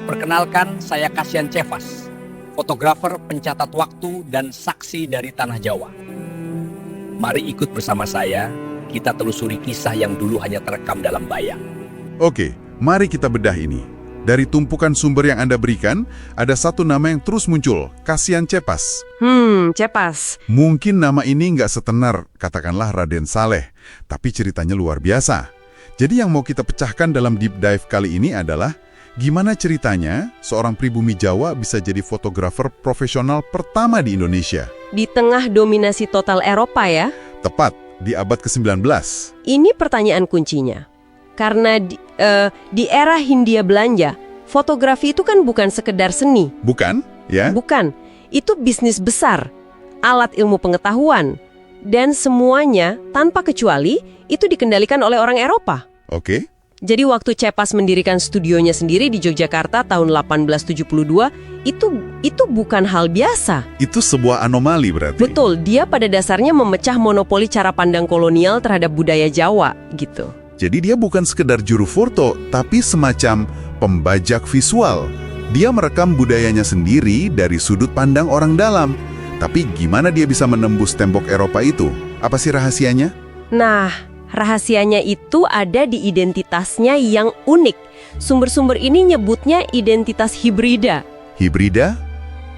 Perkenalkan, saya Kasian Cefas, fotografer, pencatat waktu, dan saksi dari Tanah Jawa. Mari ikut bersama saya, kita telusuri kisah yang dulu hanya terekam dalam bayang. Oke, mari kita bedah ini. Dari tumpukan sumber yang Anda berikan, ada satu nama yang terus muncul, Kasian Cepas. Cepas. Mungkin nama ini nggak setenar, katakanlah Raden Saleh, tapi ceritanya luar biasa. Jadi yang mau kita pecahkan dalam deep dive kali ini adalah gimana ceritanya seorang pribumi Jawa bisa jadi fotografer profesional pertama di Indonesia. Di tengah dominasi total Eropa ya? Tepat, di abad ke-19. Ini pertanyaan kuncinya. Karena di era Hindia Belanda, fotografi itu kan bukan sekedar seni. Bukan, ya? Bukan, itu bisnis besar, alat ilmu pengetahuan. Dan semuanya, tanpa kecuali, itu dikendalikan oleh orang Eropa. Oke. Jadi waktu Cepas mendirikan studionya sendiri di Yogyakarta tahun 1872, itu bukan hal biasa. Itu sebuah anomali berarti? Betul, dia pada dasarnya memecah monopoli cara pandang kolonial terhadap budaya Jawa, gitu. Jadi dia bukan sekedar juru foto, tapi semacam pembajak visual. Dia merekam budayanya sendiri dari sudut pandang orang dalam. Tapi gimana dia bisa menembus tembok Eropa itu? Apa sih rahasianya? Nah, rahasianya itu ada di identitasnya yang unik. Sumber-sumber ini nyebutnya identitas hibrida. Hibrida?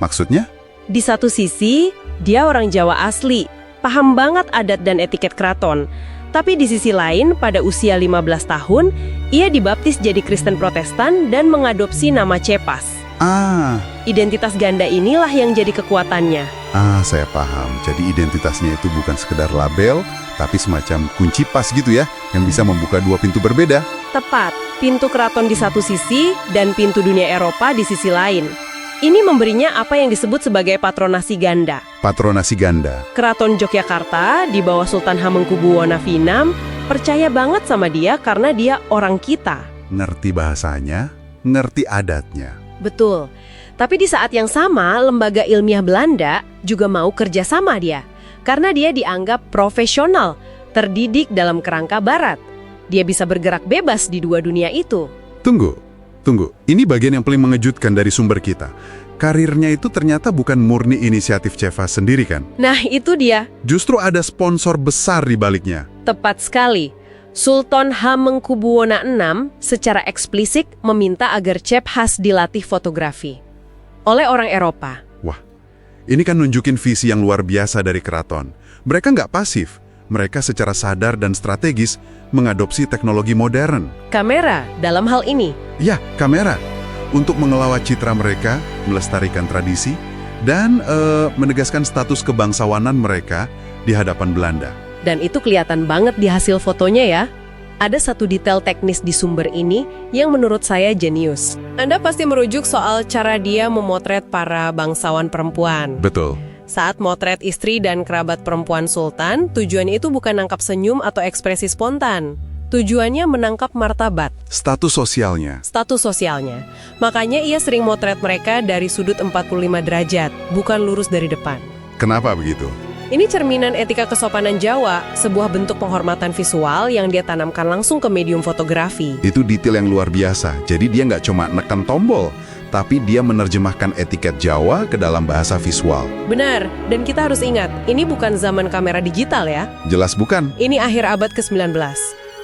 Maksudnya? Di satu sisi, dia orang Jawa asli, paham banget adat dan etiket keraton. Tapi di sisi lain, pada usia 15 tahun, ia dibaptis jadi Kristen Protestan dan mengadopsi nama Cepas. Identitas ganda inilah yang jadi kekuatannya. Saya paham. Jadi identitasnya itu bukan sekedar label, tapi semacam kunci pas gitu ya, yang bisa membuka dua pintu berbeda. Tepat, pintu keraton di satu sisi dan pintu dunia Eropa di sisi lain. Ini memberinya apa yang disebut sebagai patronasi ganda. Patronasi ganda. Keraton Yogyakarta di bawah Sultan Hamengkubuwono V percaya banget sama dia karena dia orang kita. Ngerti bahasanya, ngerti adatnya. Betul. Tapi di saat yang sama, lembaga ilmiah Belanda juga mau kerja sama dia. Karena dia dianggap profesional, terdidik dalam kerangka barat. Dia bisa bergerak bebas di dua dunia itu. Tunggu. Ini bagian yang paling mengejutkan dari sumber kita. Karirnya itu ternyata bukan murni inisiatif Cepas sendiri kan? Nah, itu dia. Justru ada sponsor besar di baliknya. Tepat sekali. Sultan Hamengkubuwono VI secara eksplisit meminta agar Cepas dilatih fotografi oleh orang Eropa. Wah, ini kan nunjukin visi yang luar biasa dari keraton. Mereka nggak pasif. Mereka secara sadar dan strategis mengadopsi teknologi modern. Kamera dalam hal ini. Ya, kamera. Untuk mengelawat citra mereka, melestarikan tradisi, dan menegaskan status kebangsawanan mereka di hadapan Belanda. Dan itu kelihatan banget di hasil fotonya ya. Ada satu detail teknis di sumber ini yang menurut saya jenius. Anda pasti merujuk soal cara dia memotret para bangsawan perempuan. Betul. Saat motret istri dan kerabat perempuan sultan, tujuannya itu bukan nangkap senyum atau ekspresi spontan. Tujuannya menangkap martabat. Status sosialnya. Makanya ia sering motret mereka dari sudut 45 derajat, bukan lurus dari depan. Kenapa begitu? Ini cerminan etika kesopanan Jawa, sebuah bentuk penghormatan visual yang dia tanamkan langsung ke medium fotografi. Itu detail yang luar biasa. Jadi dia nggak cuma neken tombol, tapi dia menerjemahkan etiket Jawa ke dalam bahasa visual. Benar, dan kita harus ingat, ini bukan zaman kamera digital ya. Jelas bukan? Ini akhir abad ke-19.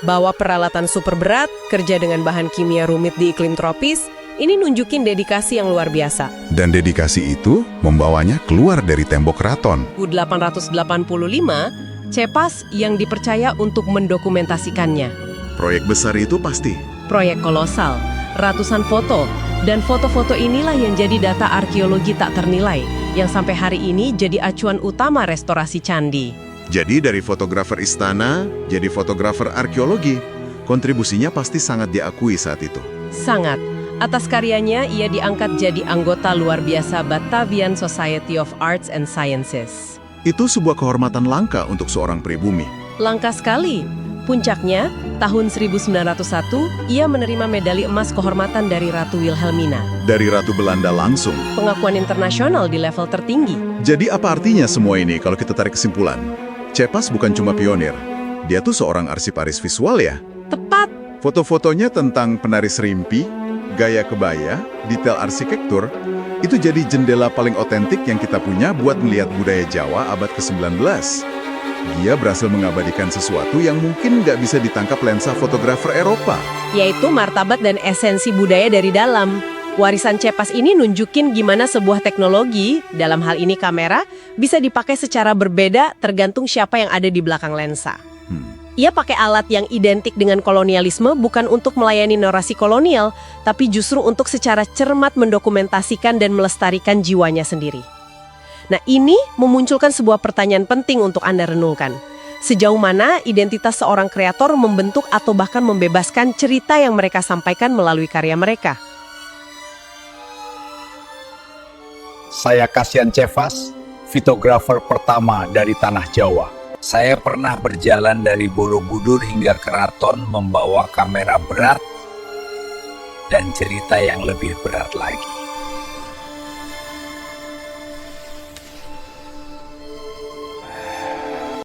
Bawa peralatan super berat, kerja dengan bahan kimia rumit di iklim tropis, ini nunjukin dedikasi yang luar biasa. Dan dedikasi itu membawanya keluar dari tembok keraton. 1885, Cepas yang dipercaya untuk mendokumentasikannya. Proyek besar itu pasti. Proyek kolosal, ratusan foto, dan foto-foto inilah yang jadi data arkeologi tak ternilai, yang sampai hari ini jadi acuan utama restorasi candi. Jadi dari fotografer istana, jadi fotografer arkeologi, kontribusinya pasti sangat diakui saat itu. Sangat. Atas karyanya, ia diangkat jadi anggota luar biasa Batavian Society of Arts and Sciences. Itu sebuah kehormatan langka untuk seorang pribumi. Langka sekali. Puncaknya, tahun 1901, ia menerima medali emas kehormatan dari Ratu Wilhelmina. Dari Ratu Belanda langsung. Pengakuan internasional di level tertinggi. Jadi apa artinya semua ini kalau kita tarik kesimpulan? Cepas bukan cuma pionir. Dia tuh seorang arsiparis visual ya? Tepat. Foto-fotonya tentang penari serimpi, gaya kebaya, detail arsitektur, itu jadi jendela paling otentik yang kita punya buat melihat budaya Jawa abad ke-19. Dia berhasil mengabadikan sesuatu yang mungkin nggak bisa ditangkap lensa fotografer Eropa. Yaitu martabat dan esensi budaya dari dalam. Warisan Cepas ini nunjukin gimana sebuah teknologi, dalam hal ini kamera, bisa dipakai secara berbeda tergantung siapa yang ada di belakang lensa. Ia pakai alat yang identik dengan kolonialisme bukan untuk melayani narasi kolonial, tapi justru untuk secara cermat mendokumentasikan dan melestarikan jiwanya sendiri. Nah, ini memunculkan sebuah pertanyaan penting untuk Anda renungkan. Sejauh mana identitas seorang kreator membentuk atau bahkan membebaskan cerita yang mereka sampaikan melalui karya mereka? Saya Kasian Cefas, fotografer pertama dari Tanah Jawa. Saya pernah berjalan dari Borobudur hingga Keraton membawa kamera berat dan cerita yang lebih berat lagi.